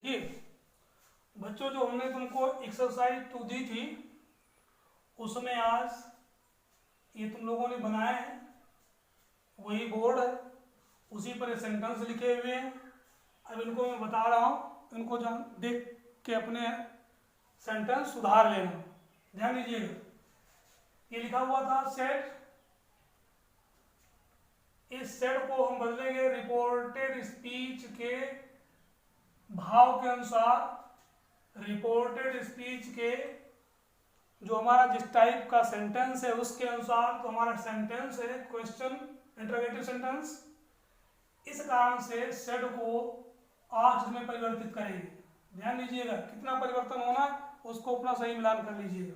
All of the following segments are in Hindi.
ये बच्चों जो हमने तुमको एक्सरसाइज 2 दी थी उसमें आज ये तुम लोगों ने बनाए हैं, वही बोर्ड है, उसी पर सेंटेंस लिखे हुए हैं। अब इनको मैं बता रहा हूँ, इनको जो देख के अपने सेंटेंस सुधार लेना। ध्यान दीजिएगा, ये लिखा हुआ था सेट, इस सेट को हम बदलेंगे रिपोर्टेड स्पीच के भाव के अनुसार। रिपोर्टेड स्पीच के जो हमारा जिस टाइप का सेंटेंस है उसके अनुसार। तो हमारा सेंटेंस है क्वेश्चन इंटरोगेटिव सेंटेंस, इस कारण से सेट को आस्क्ड में परिवर्तित करेंगे। ध्यान दीजिएगा कितना परिवर्तन होना है उसको अपना सही मिलान कर लीजिएगा।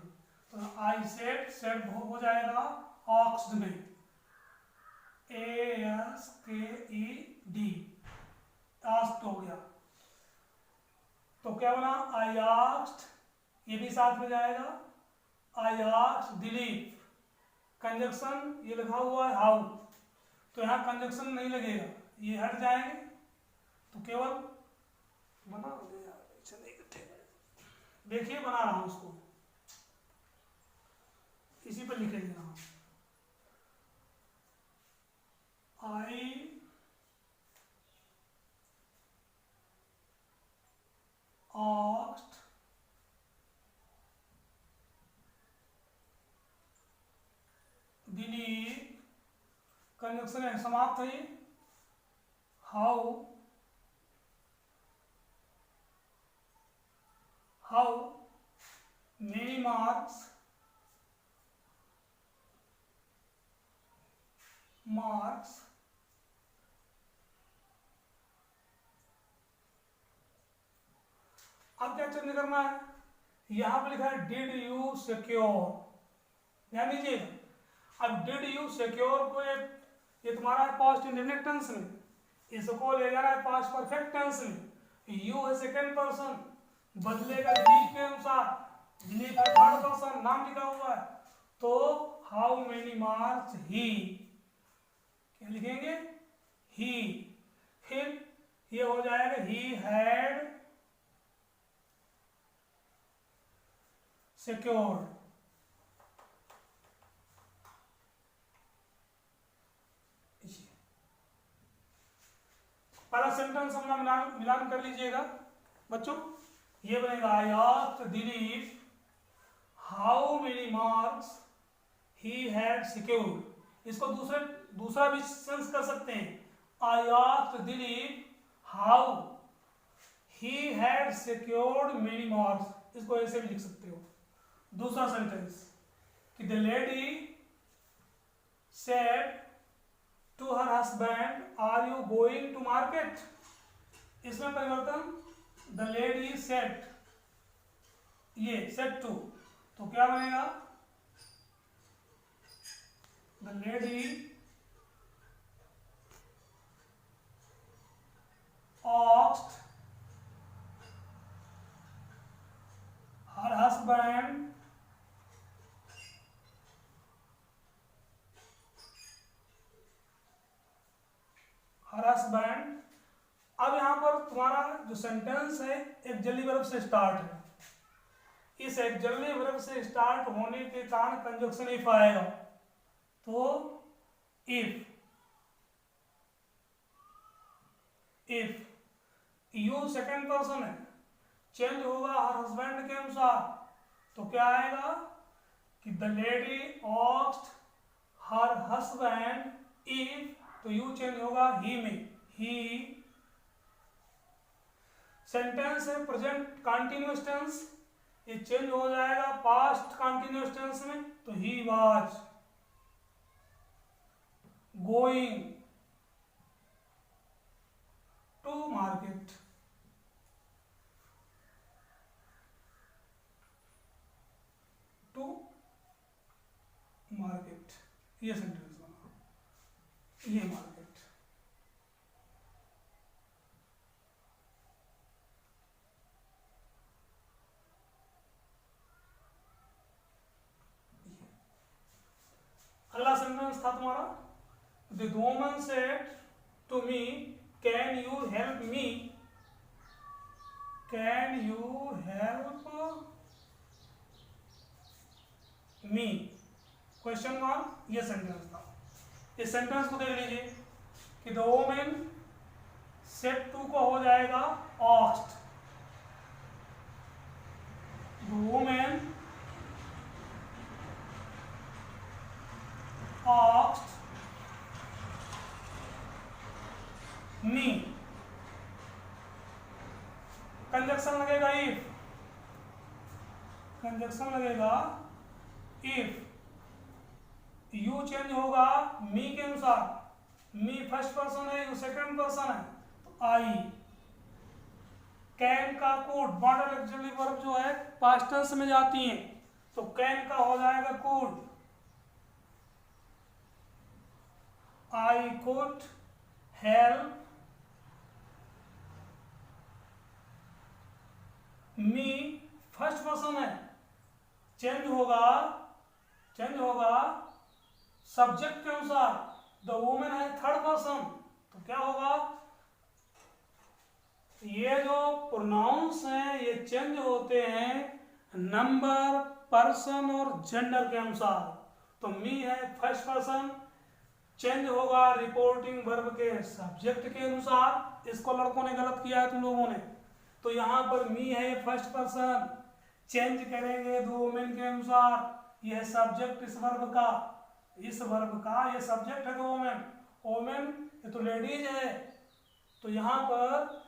तो आई सेट, सेट हो जाएगा आस्क्ड में, ASKED, आस्क्ड हो गया। तो क्या बना, आई आस्क्ड, ये भी साथ में जाएगा। आई आस्क्ड दिलीप, कंजक्शन ये लिखा हुआ है हाउ, तो यहाँ कंजक्शन नहीं लगेगा, ये हट जाएंगे। तो केवल बना देखिए, बना रहा हूं उसको, इसी पर लिख लेना। आई आस्क्ड दिलीप, कंजक्शन है समाप्त है, हाउ मेनी मार्क्स अब क्या चेंज करना है, यहां पर लिखा है डिड यू सिक्योर। ध्यान दीजिए, अब डिड यू सिक्योर को ये तुम्हारा है पास्ट इंडेफिनिट टेंस में, इसको ले जाना है पास्ट परफेक्ट टेंस में। यू है सेकंड पर्सन, बदलेगा दिलीप के अनुसार, दिलीप है थर्ड पर्सन, नाम लिखा हुआ है। तो हाउ मेनी मार्क्स ही, क्या लिखेंगे, ही। फिर ये हो जाएगा ही हैड सिक्योर्ड। पहला सेंटेंस हम मिलान कर लीजिएगा बच्चों। ये बनेगा I asked Dilip how many marks he had secured. इसको दूसरा भी सेंस कर सकते हैं, I asked Dilip how he had secured many marks, इसको ऐसे भी लिख सकते हो। दूसरा सेंटेंस कि the lady said to her husband are you going to market, इसमें परिवर्तन द लेडी सेड, ये सेड टू, तो क्या बनेगा, the lady asked her husband अब यहां पर तुम्हारा जो सेंटेंस है एक्जेक्टिव वर्ब से स्टार्ट है। इस एक्जेक्टिव वर्ब से स्टार्ट होने के कारण कंजक्शन इफ आएगा। तो इफ यू सेकंड पर्सन है, चेंज होगा हर हस्बैंड के अनुसार, तो क्या आएगा कि the lady asked her husband if, तो यू चेंज होगा ही में, ही। सेंटेंस है प्रेजेंट कंटिन्यूअस टेंस, ये चेंज हो जाएगा पास्ट कंटिन्यूअस टेंस में, तो he was going to market. ये सेंटेंस बना, ये मार्केट। अगला सेंटेंस था तुम्हारा, the woman said to me can you help me, can you help me, question mark, ये सेंटेंस था। इस सेंटेंस को देख लीजिए कि द वोमेन सेड टू को हो जाएगा asked, the women asked me, conjunction लगेगा इफ, कंजक्शन लगेगा इफ, यू चेंज होगा मी के अनुसार, मी फर्स्ट पर्सन है, यू सेकंड पर्सन है, तो आई। कैन का कोड मॉडल एक्चुअली वर्ब जो है पास्ट टेंस में जाती है, तो कैन का हो जाएगा code, I could help me, first person है, चेंज होगा सब्जेक्ट के अनुसार, द वुमेन है थर्ड पर्सन, तो क्या होगा, ये जो प्रोनाउंस हैं ये चेंज होते हैं नंबर, पर्सन और जेंडर के अनुसार। तो मी है फर्स्ट पर्सन, चेंज होगा रिपोर्टिंग वर्ब के सब्जेक्ट के अनुसार। इसको लड़कों ने गलत किया है तुम लोगों ने, तो यहाँ पर मी है फर्स्ट पर्सन, चेंज करेंगे द वुमेन के अनुसार, यह सब्जेक्ट इस वर्ब का, ये सब्जेक्ट है द वुमेन, वुमेन ये तो लेडीज है, तो यहाँ पर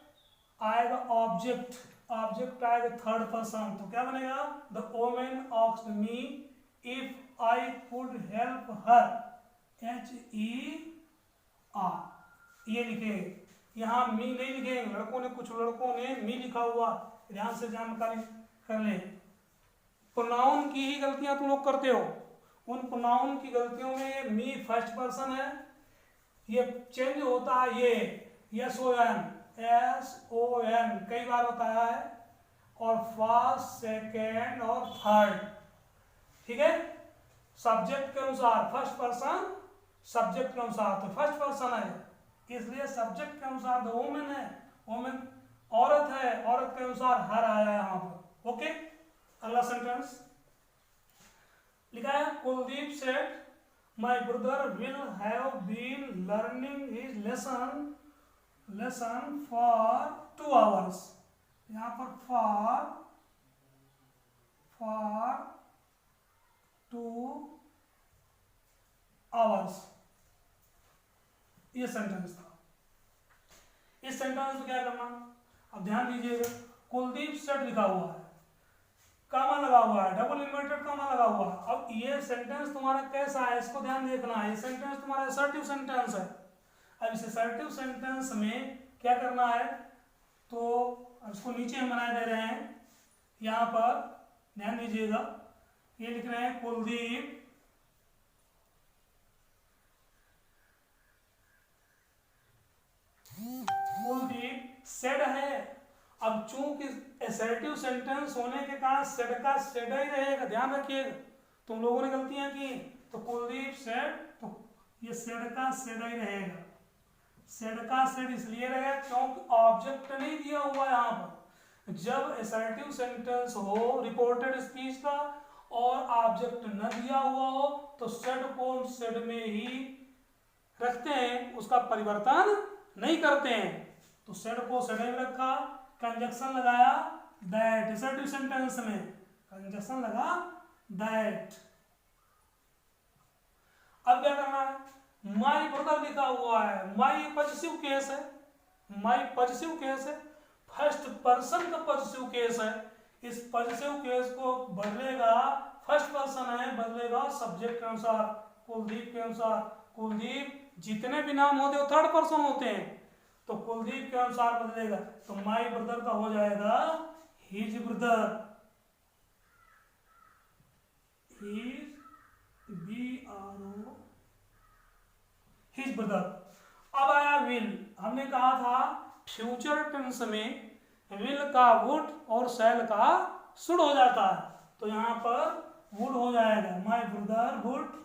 आएगा ऑब्जेक्ट, ऑब्जेक्ट आएगा थर्ड पर्सन, तो क्या बनेगा, the women asked me if I could help her, HER, ये लिखेंगे, यहाँ मी नहीं लिखेंगे, कुछ लड़कों ने मी लिखा हुआ, ध्यान से जानकारी कर ले। प्रोनाउन की ही गलतियां तुम लोग करते हो, उन प्रोनाउन की गलतियों में मी फर्स्ट पर्सन है, ये चेंज होता है ये SON, कई बार बताया है, और फर्स्ट, सेकेंड और थर्ड, ठीक है, सब्जेक्ट के अनुसार, फर्स्ट पर्सन सब्जेक्ट के अनुसार, तो फर्स्ट पर्सन है इसलिए सब्जेक्ट के अनुसार द वुमेन है, वुमेन औरत है, औरत के अनुसार हर आया यहाँ पर। ओके, अगला सेंटेंस लिखा है, Kuldeep said my brother will have been learning his lesson for 2 hours, यहाँ पर फॉर 2 hours, ये सेंटेंस था। इस सेंटेंस में क्या करना, अब ध्यान दीजिएगा, कुलदीप सेट लिखा हुआ है, कामा लगा हुआ है, डबल इन्वर्टेड कामा लगा हुआ है। अब ये सेंटेंस तुम्हारा कैसा है इसको ध्यान देखना है, ये सेंटेंस तुम्हारा असर्टिव सेंटेंस है। अब इस असर्टिव सेंटेंस में क्या करना है, तो इसको नीचे हम बनाए दे रहे हैं, यहाँ पर ध्यान दीजिएगा, ये लिख रहे हैं कुलदीप सेड है। अब चूंकि असर्टिव सेंटेंस होने के कारण सेड का सेड ही रहेगा, ध्यान रखिएगा, तुम लोगों ने गलतियां की, तो कुलदीप सेड, तो ये सेड का सेड ही रहेगा, सेड का सेड इसलिए रहेगा क्योंकि ऑब्जेक्ट नहीं दिया हुआ यहाँ पर। जब असर्टिव सेंटेंस हो रिपोर्टेड स्पीच का और ऑब्जेक्ट न दिया हुआ हो तो सेड को सेड में ही रखते हैं, उसका परिवर्तन नहीं करते हैं, तो सेड को सेड में रखा, कंजक्शन लगाया दैट, असर्टिव सेंटेंस में कंजक्शन लगा दैट। अब क्या करना है, माई ब्रदर लिखा हुआ है, माई पॉजिटिव केस है, माई पॉजिटिव केस है, फर्स्ट पर्सन का पॉजिटिव केस है, इस पॉजिटिव केस को बदलेगा, फर्स्ट पर्सन है बदलेगा सब्जेक्ट के अनुसार, कुलदीप के अनुसार। कुलदीप जितने भी नाम होते हैं थर्ड पर्सन होते हैं, तो कुलदीप के अनुसार बदलेगा, तो माई ब्रदर का हो जाएगा his brother, his BRO, his brother. अब आया विल, हमने कहा था फ्यूचर टेंस में विल का वुड और शैल का शुड हो जाता है, तो यहां पर वुड हो जाएगा, my brother would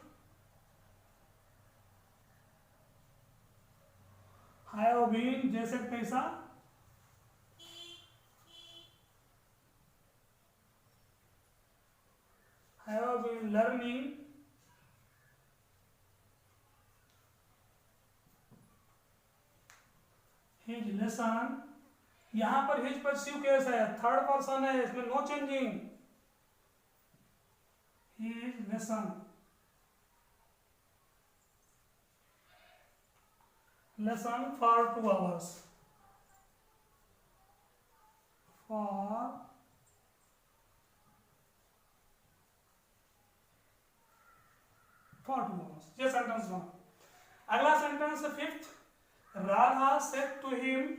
have been, जैसे कैसा am learning his lesson। यहां पर हिज पॉजिटिव केस है, थर्ड पर्सन है, इसमें no changing. His lesson, lesson for 2 hours, for 2 hours। ये सेंटेंस बना। अगला sentence fifth, Radha said to him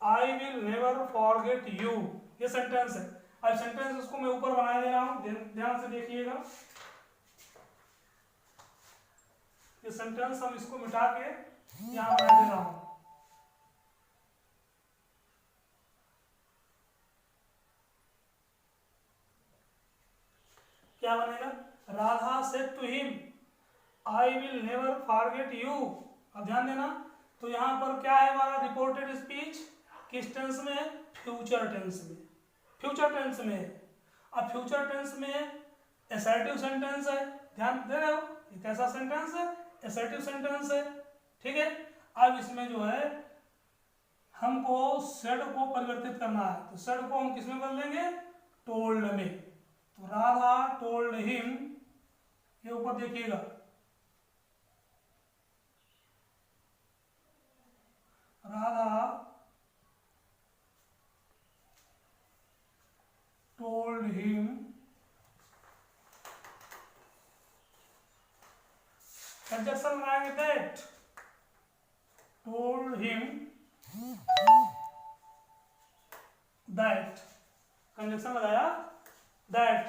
I will never forget you. ये सेंटेंस है। अब सेंटेंस इसको मैं ऊपर बना दे रहा हूं, ध्यान से देखिएगा। ये सेंटेंस हम इसको मिटा के यहां बना दे रहा हूं। क्या बनेगा? Radha said to him I will never forget you. अब ध्यान देना, तो यहां पर क्या है हमारा रिपोर्टेड स्पीच, किस टेंस में? फ्यूचर टेंस में। फ्यूचर टेंस में। अब फ्यूचर टेंस में असर्टिव सेंटेंस है, ध्यान दे रहे हो? ये कैसा सेंटेंस है? असर्टिव सेंटेंस है, ठीक है। अब इसमें जो है हमको सेड को परिवर्तित करना है, तो सेड को हम किस में बदलेंगे? टोल्ड में। तो राधा टोल्ड हिम, ये ऊपर देखिएगा, राधा told him, कंजक्शन लगाएंगे that, told him that, conjunction लगाया that।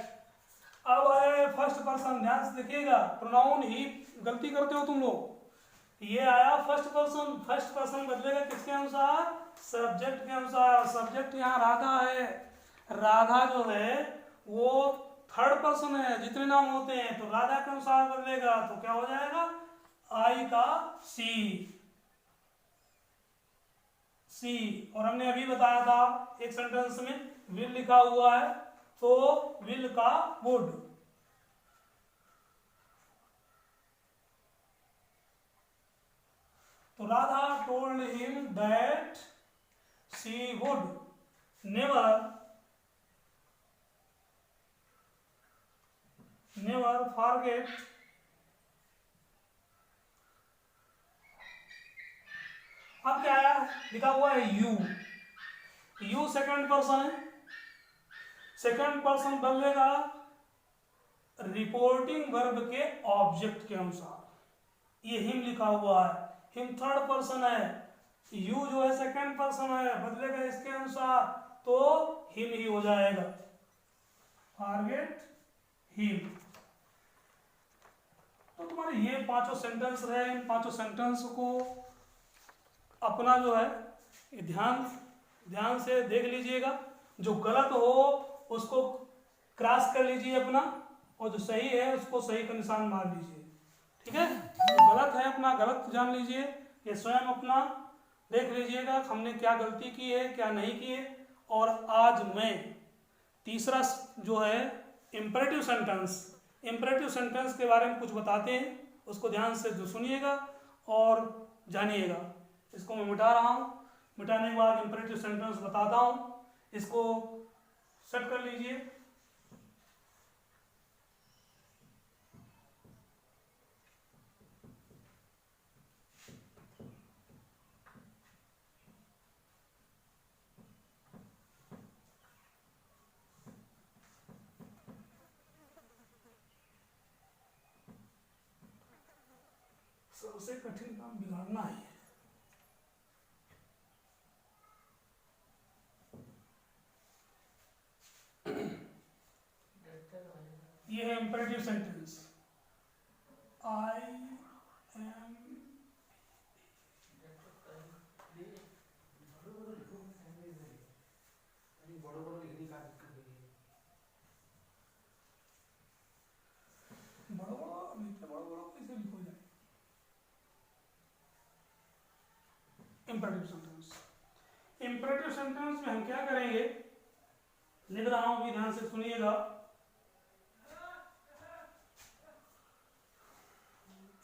अब आया फर्स्ट पर्सन, ध्यान से देखिएगा, प्रोनाउन ही गलती करते हो तुम लोग। ये आया फर्स्ट पर्सन, फर्स्ट पर्सन बदलेगा किसके अनुसार? सब्जेक्ट के अनुसार। सब्जेक्ट यहाँ राधा है, राधा जो है वो थर्ड पर्सन है, जितने नाम होते हैं तो राधा के अनुसार बदलेगा, तो क्या हो जाएगा? आई का सी, सी। और हमने अभी बताया था एक सेंटेंस में विल लिखा हुआ है, तो विल का वुड। तो Radha told him that she would never forget अब क्या आया? लिखा हुआ है यू। यू सेकंड पर्सन है, सेकंड पर्सन बदलेगा रिपोर्टिंग वर्ब के ऑब्जेक्ट के अनुसार। ये हिम लिखा हुआ है, हिम थर्ड पर्सन है, यू जो है सेकंड पर्सन है, बदलेगा इसके अनुसार, तो हिम ही हो जाएगा, फॉरगेट हिम। तो तुम्हारे ये पांचों सेंटेंस रहे, इन पांचों सेंटेंस को अपना जो है ध्यान से देख लीजिएगा। जो गलत हो उसको क्रॉस कर लीजिए अपना, और जो सही है उसको सही का निशान मार लीजिए, ठीक है। जो गलत है अपना गलत जान लीजिए, ये स्वयं अपना देख लीजिएगा हमने क्या गलती की है क्या नहीं की है। और आज मैं तीसरा जो है इंपरेटिव सेंटेंस के बारे में कुछ बताते हैं, उसको ध्यान से जो सुनिएगा और जानिएगा। इसको मैं मिटा रहा हूँ, मिटाने के बाद इंपरेटिव सेंटेंस बताता हूँ, इसको सेट कर लीजिए। सबसे कठिन काम बिगाड़ना है। ये है इंपरेटिव सेंटेंस, आई एम बड़ो कैसे लिखो जाए। इंपरेटिव सेंटेंस, इंपरेटिव सेंटेंस में हम क्या करेंगे, लिख रहा हूं भी ध्यान से सुनिएगा।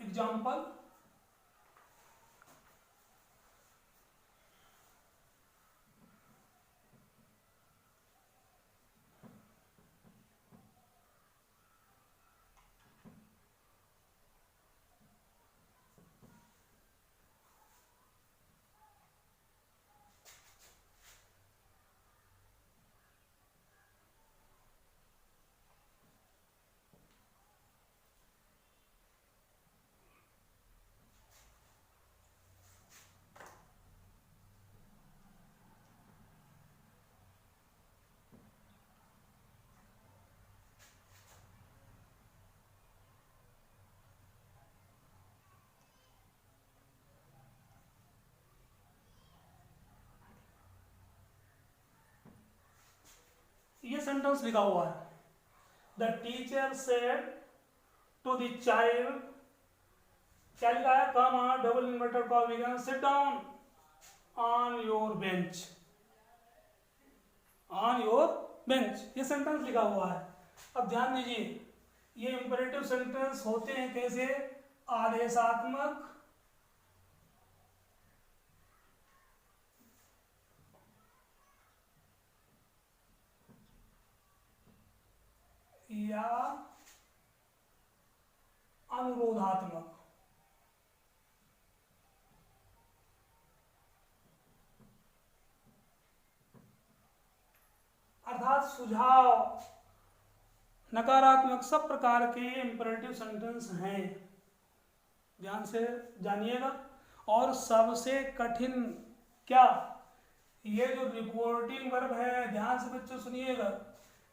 एग्जाम्पल, ये सेंटेंस लिखा हुआ है, the teacher said to the child, क्या लिखा है, come on double inverted comma, sit down on your bench, on your bench, ये सेंटेंस लिखा हुआ है। अब ध्यान दीजिए, ये इंपरेटिव सेंटेंस होते हैं कैसे, आदेशात्मक या अनुरोधात्मक। अर्थात सुझाव, नकारात्मक, सब प्रकार के इंपरेटिव सेंटेंस हैं, ध्यान से जानिएगा। और सबसे कठिन क्या, ये जो रिपोर्टिंग वर्ब है, ध्यान से बच्चों सुनिएगा,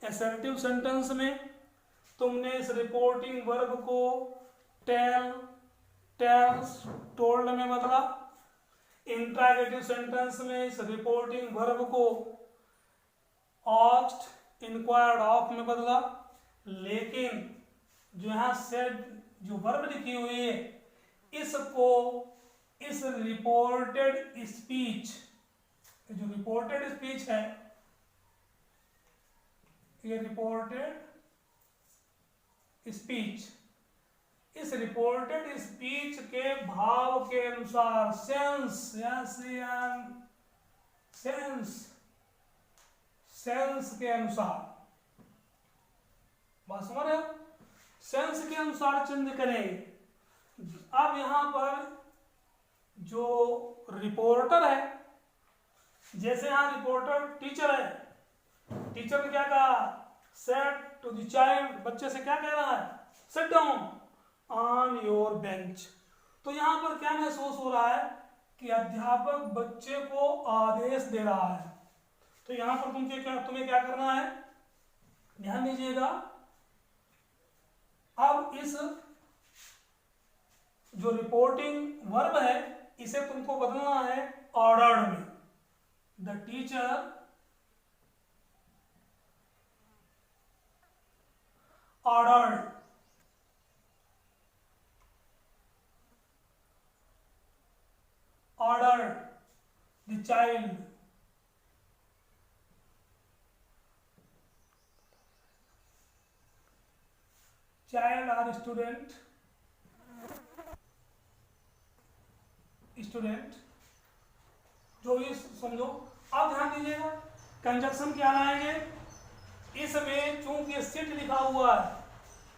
असर्टिव सेंटेंस में तुमने इस रिपोर्टिंग वर्ब को टेल, टेल्स, टोल्ड में बदला, इंट्रागेटिव सेंटेंस में इस रिपोर्टिंग वर्ब को आस्क्ड, इंक्वायर्ड ऑफ में बदला। लेकिन जो यहां सेड जो वर्ब लिखी हुई है, इसको इस रिपोर्टेड स्पीच, जो रिपोर्टेड स्पीच है, ये रिपोर्टेड स्पीच, इस रिपोर्टेड स्पीच के भाव के अनुसार, सेंस के अनुसार, बात समझ रहे हो, सेंस के अनुसार चिन्ह करेंगे। अब यहां पर जो रिपोर्टर है, जैसे यहां रिपोर्टर टीचर है, टीचर ने क्या कहा, सेड टू द चाइल्ड, बच्चे से क्या कह रहा है, seat down on your bench. तो यहां पर क्या महसूस हो रहा है कि अध्यापक बच्चे को आदेश दे रहा है। तो यहां पर तुम्हें क्या करना है, ध्यान दीजिएगा। अब इस जो रिपोर्टिंग वर्ब है, इसे तुमको बदलना है ऑर्डर्ड में। The teacher ordered the child or student जो भी समझो। अब ध्यान दीजिएगा, कंजक्शन क्या लाएंगे, इसमें चूंकि सिट लिखा हुआ है,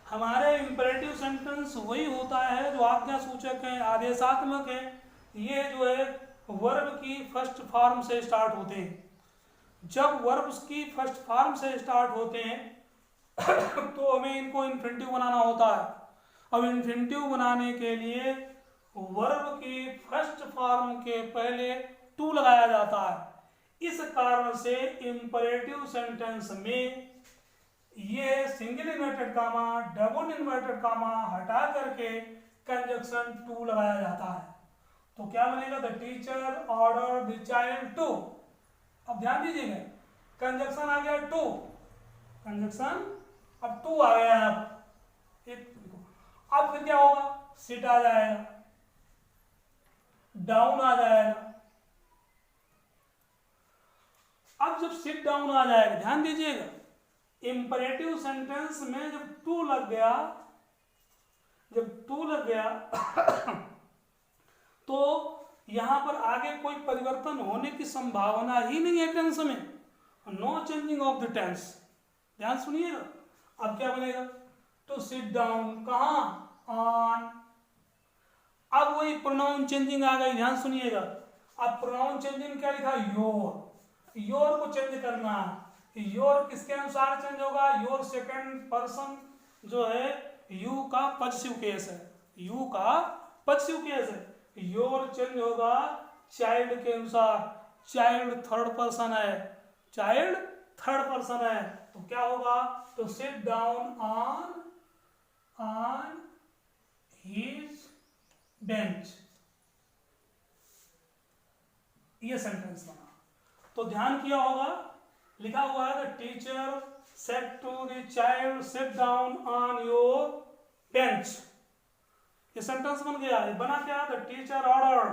हमारे इंपरेटिव सेंटेंस वही होता है जो आज्ञा सूचक है, आदेशात्मक है, ये जो है वर्ब की फर्स्ट फॉर्म से स्टार्ट होते हैं। जब वर्ब्स की फर्स्ट फॉर्म से स्टार्ट होते हैं तो हमें इनको इन्फिनिटिव बनाना होता है। अब इन्फिनिटिव बनाने के लिए वर्ब की फर्स्ट फॉर्म के पहले टू लगाया जाता है। इस कारण से इंपरेटिव सेंटेंस में ये single inverted comma, double inverted comma हटा करके कंजक्शन टू लगाया जाता है। तो क्या बनेगा, the teacher order the child to. अब ध्यान दीजिएगा, कंजक्शन आ गया टू, कंजक्शन अब टू आ गया है। अब फिर क्या होगा, सिट आ जाएगा, डाउन आ जाएगा। अब जब सिट डाउन आ जाएगा, ध्यान दीजिएगा, इंपरेटिव सेंटेंस में जब टू लग गया, जब टू लग गया तो यहां पर आगे कोई परिवर्तन होने की संभावना ही नहीं है टेंस में, no changing of the tense. ध्यान सुनिएगा, अब क्या बनेगा, टू सिट डाउन, कहां, ऑन। अब वही प्रोनाउन चेंजिंग आ गई, ध्यान सुनिएगा। अब प्रोनाउन चेंजिंग क्या लिखा, योर, योर को चेंज करना है। योर किसके अनुसार चेंज होगा, योर सेकंड पर्सन जो है यू का पॉजिटिव केस है, यू का पॉजिटिव केस है। योर चेंज होगा चाइल्ड के अनुसार, चाइल्ड थर्ड पर्सन है, चाइल्ड थर्ड पर्सन है, तो क्या होगा, तो sit down on his bench, ये सेंटेंस बना। तो ध्यान किया होगा, लिखा हुआ है the teacher said to the child sit down on your bench, ये सेंटेंस बन गया। ये बना क्या, the teacher order,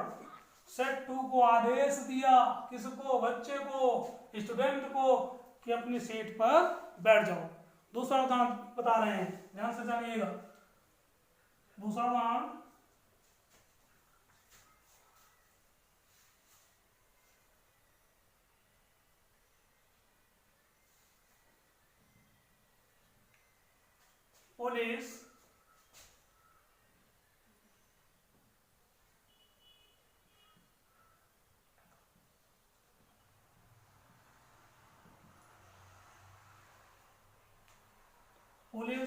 said to को आदेश दिया, किसको, बच्चे को, स्टूडेंट को, कि अपनी सीट पर बैठ जाओ। दूसरा उदाहरण बता रहे हैं, ध्यान से जानिएगा। दूसरा उदाहरण, police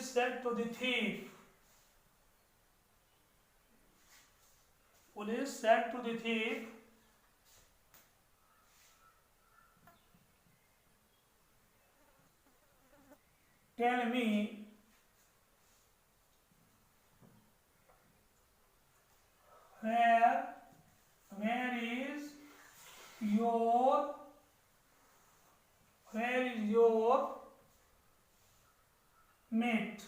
said to the thief, police said to the thief, tell me where is your mate,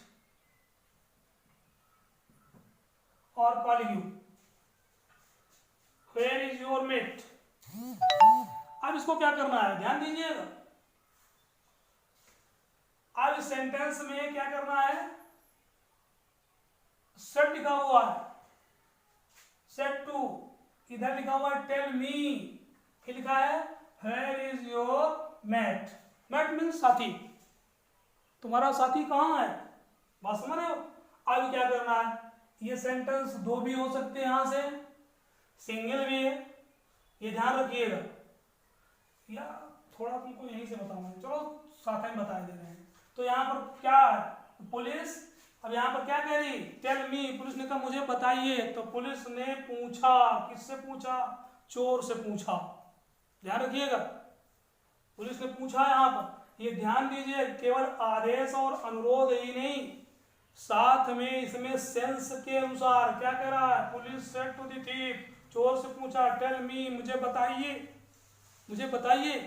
or calling you, where is your mate। अब इसको क्या करना है, ध्यान दीजिएगा। अब इस सेंटेंस में क्या करना है, सेट लिखा हुआ है, सेट टू, इधर लिखा हुआ है टेल मी, फिर लिखा है where is your mate. Mate means साथी, तुम्हारा साथी कहाँ है, बात समझ रहे हो। अब क्या करना है, ये सेंटेंस दो भी हो सकते हैं, यहां से सिंगल भी है, ये ध्यान रखिएगा, या थोड़ा तुमको यहीं से बताऊंगा, चलो साथ में बता दे रहे हैं। तो यहाँ पर क्या है, पुलिस, अब यहाँ पर क्या कह रही, टेल मी, पुलिस ने कहा मुझे बताइए, तो पुलिस ने पूछा, किससे पूछा, चोर से पूछा। ध्यान रखिएगा, पुलिस ने पूछा यहाँ पर, ये ध्यान दीजिए, केवल आदेश और अनुरोध ही नहीं, साथ में इसमें सेंस के अनुसार क्या कह रहा है, police said to the thief, चोर से पूछा, टेल मी, मुझे बताइए, मुझे बताइए,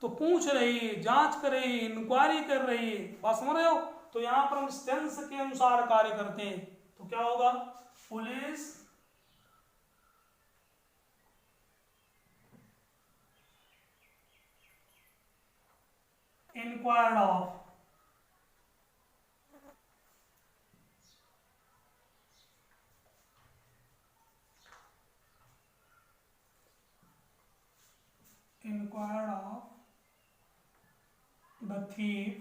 तो पूछ रही, जांच कर रही, इंक्वायरी कर रही, बात समझ रहे हो। तो यहां पर हम सेंस के अनुसार कार्य करते हैं, तो क्या होगा, police inquired of, inquired of the thief,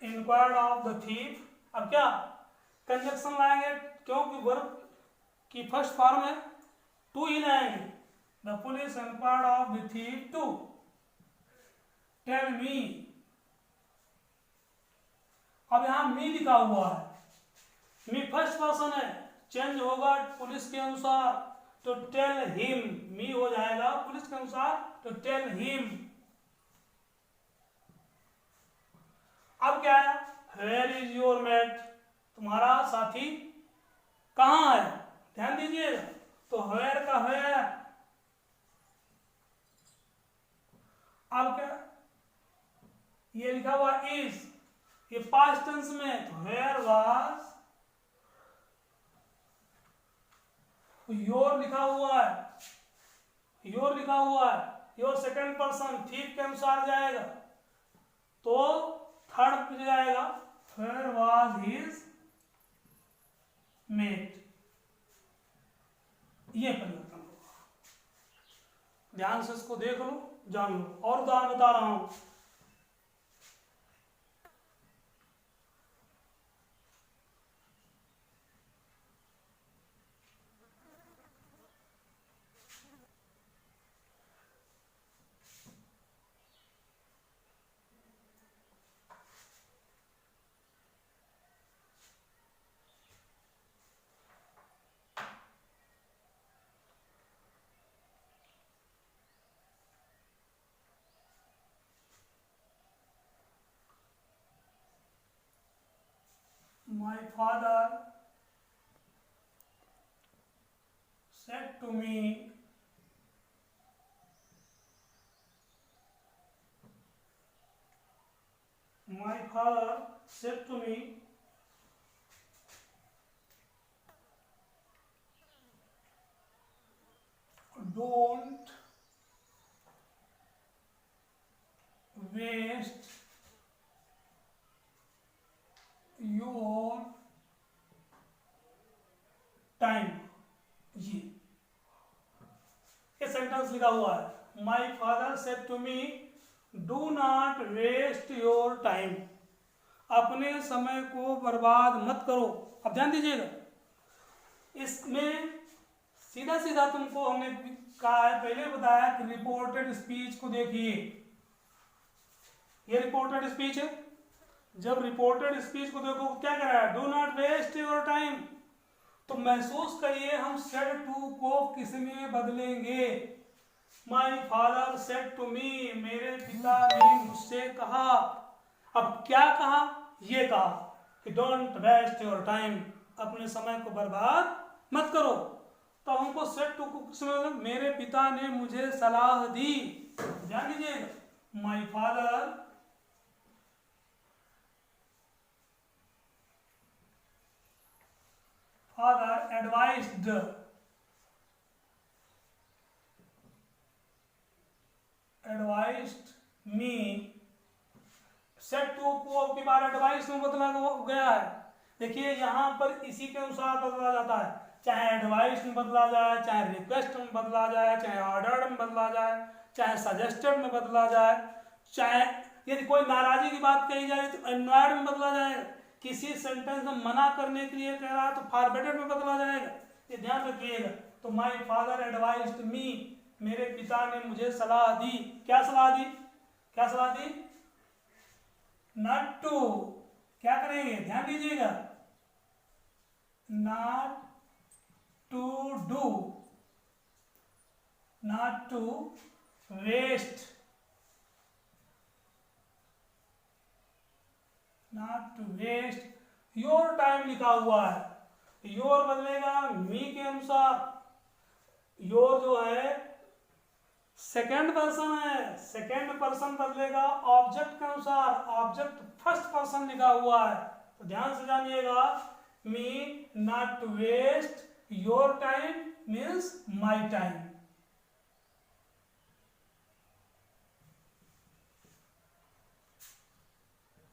inquired of the thief। अब क्या कंजक्शन लाएंगे, क्योंकि वर्ब की फर्स्ट फॉर्म है, टू ही लाएंगे। The police inquired of the thief to tell me। अब यहां मी लिखा हुआ है, मी फर्स्ट पर्सन है, चेंज होगा पुलिस के अनुसार, तो टेल हिम, मी हो जाएगा पुलिस के अनुसार, तो टेल हिम। अब क्या है, वेयर इज योर मेट, तुम्हारा साथी कहां है, ध्यान दीजिए, तो वेयर का वेयर, अब क्या, ये लिखा हुआ इज, ये पास्ट टेंस में, तो वेयर वाज, योर लिखा हुआ है, योर लिखा हुआ है, योर सेकंड पर्सन, थीफ के अनुसार जाएगा, तो थर्ड पे जाएगा, वेयर वाज हिज मेट, ये परिवर्तन होगा। ध्यान से इसको देख लो, जान लो। और उदाहरण बता रहा हूं, my father said to me, my father said to me, don't waste your time. ये सेंटेंस लिखा हुआ है, my father said to me do not waste your time, अपने समय को बर्बाद मत करो। अब ध्यान दीजिएगा, इसमें सीधा सीधा तुमको हमने कहा है, पहले बताया कि रिपोर्टेड स्पीच को देखिए, ये रिपोर्टेड स्पीच है। जब रिपोर्टेड स्पीच को देखो क्या कह रहा है, do not waste your time, तो महसूस करिए हम सेड टू को किस में बदलेंगे। My father said to me, मेरे पिता ने मुझसे कहा। अब क्या कहा, ये कहा कि डोंट वेस्ट योर टाइम, अपने समय को बर्बाद मत करो। तो हमको सेड टू को किस में, मेरे पिता ने मुझे सलाह दी। ध्यान दीजिए, my father advised me, said to को की बार एडवाइस में बदला गया है। देखिए यहां पर इसी के अनुसार बदला जाता है, चाहे एडवाइस में बदला जाए, चाहे रिक्वेस्ट में बदला जाए, चाहे ऑर्डर में बदला जाए, चाहे सजेस्टेड में बदला जाए, चाहे यदि कोई नाराजगी की बात कही जाए तो एनवायर्ड में बदला जाएगा, किसी सेंटेंस में मना करने के लिए कह रहा है तो फॉरबिडेड में बदला जाएगा। ये ध्यान रखिएगा। तो माई फादर एडवाइज्ड मी, मेरे पिता ने मुझे सलाह दी। क्या सलाह दी, क्या सलाह दी, नॉट टू, क्या करेंगे, ध्यान दीजिएगा, not to do, not to waste, not to waste your time लिखा हुआ है। योर बदलेगा मी के अनुसार। योर जो है सेकेंड पर्सन है, सेकेंड पर्सन बदलेगा ऑब्जेक्ट के अनुसार, ऑब्जेक्ट फर्स्ट पर्सन लिखा हुआ है। तो ध्यान से जानिएगा, me not to waste your time means my time.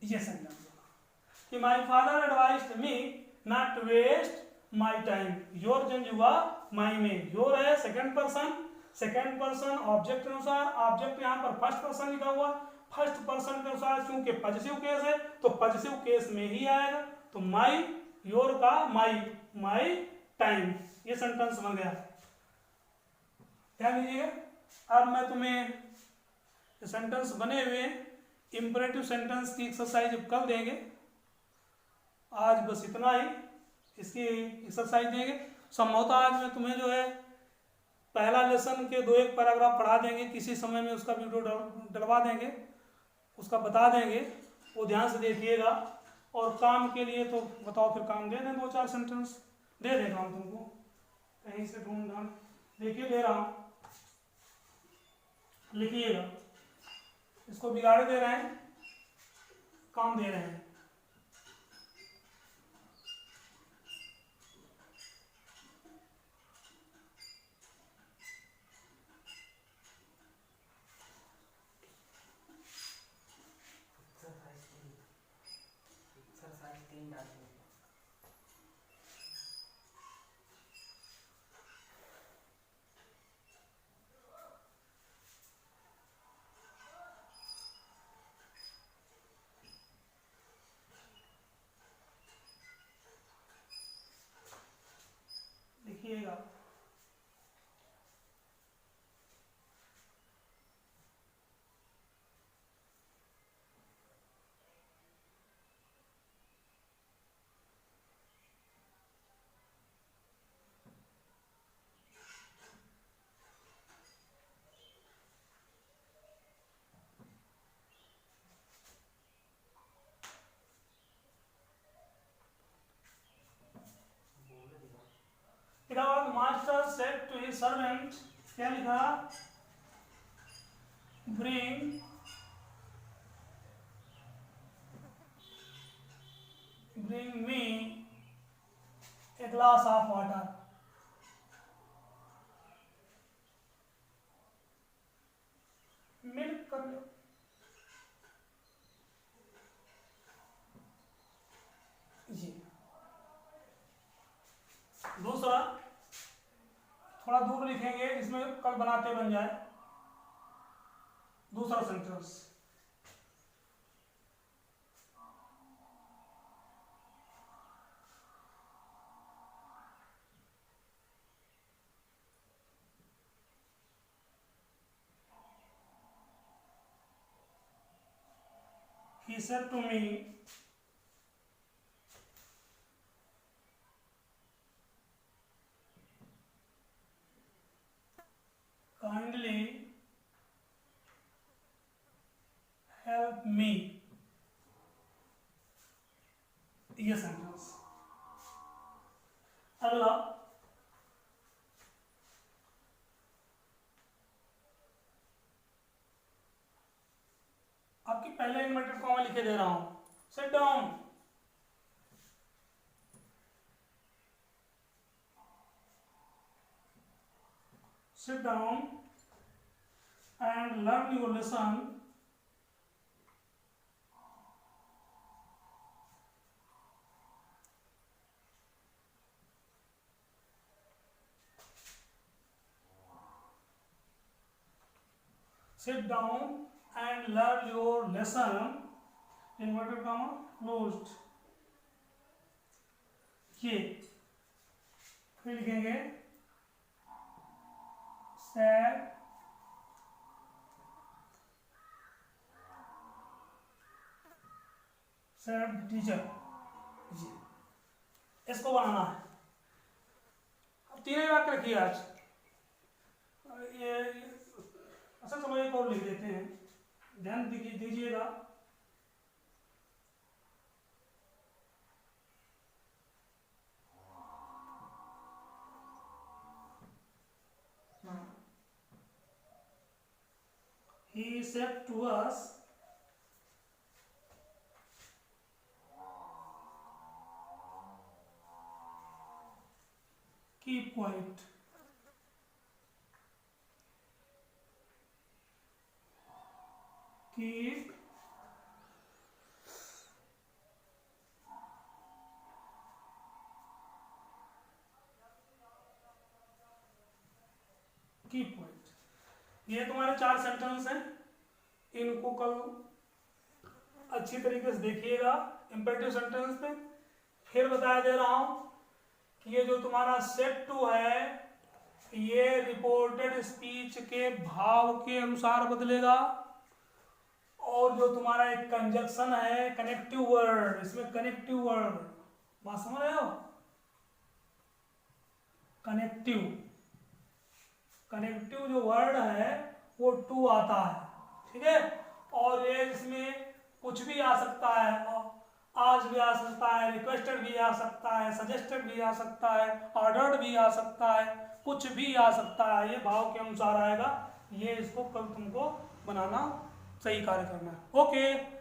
ये सेंटेंस कि my father advised me not to waste my time. Your change हुआ माई में, योर है second person, second person object के अनुसार, ऑब्जेक्ट यहाँ पर फर्स्ट पर्सन लिखा हुआ, फर्स्ट पर्सन के अनुसार चूंकि पॉजिटिव केस है तो पॉजिटिव केस में ही आएगा। तो माई, योर का माई, माई टाइम, ये सेंटेंस बन गया। ध्यान दीजिएगा। अब मैं तुम्हें सेंटेंस बने हुए इंपरेटिव सेंटेंस की एक्सरसाइज कल देंगे, आज बस इतना ही इसकी एक्सरसाइज देंगे। संभवतः आज मैं तुम्हें जो है पहला लेसन के 2-1 पैराग्राफ पढ़ा देंगे, किसी समय में उसका वीडियो डलवा देंगे, उसका बता देंगे, वो ध्यान से देखिएगा। और काम के लिए तो बताओ फिर काम दे दें, 2-4 सेंटेंस दे दें काम तुमको, कहीं से ढूंढ ढांढ, देखिए दे रहा हूँ, लिखिएगा। इसको बिगाड़े दे रहे हैं, काम दे रहे हैं। सर्वेंट क्या लिखा, bring me a glass of water. Milk कर लो। जी दूसरा थोड़ा दूर लिखेंगे जिसमें कल बनाते बन जाए। दूसरा sentence, he said to me, kindly help me। ये सेंटेंस। अगला आपकी पहले इन्वर्टेड कॉमा लिखे दे रहा हूं, sit down. Sit down and learn your lesson sit down and learn your lesson, inverted comma closed। ये फिर लिखेंगे sad टीचर। जी इसको बनाना है। अब तीन ही वाक्य रखिए आज। ये अच्छा चलो एक और लिख देते हैं, ध्यान दीजिएगा। He said to us, keep quiet। keep quiet। ये तुम्हारे 4 सेंटेंस हैं, इनको कल अच्छी तरीके से देखिएगा इंपेरेटिव सेंटेंस में। फिर बताया दे रहा हूं कि ये जो तुम्हारा सेट टू है ये रिपोर्टेड स्पीच के भाव के अनुसार बदलेगा, और जो तुम्हारा एक कंजक्शन है कनेक्टिव वर्ड, इसमें कनेक्टिव वर्ड बात समझ रहे हो, कनेक्टिव जो वर्ड है वो टू आता है, ठीक है। और ये इसमें कुछ भी आ सकता है, आज भी आ सकता है, रिक्वेस्टेड भी आ सकता है, सजेस्टेड भी आ सकता है, ऑर्डर्ड भी आ सकता है, कुछ भी आ सकता है, ये भाव के अनुसार आएगा। ये इसको कल तुमको बनाना, सही कार्य करना है। ओके।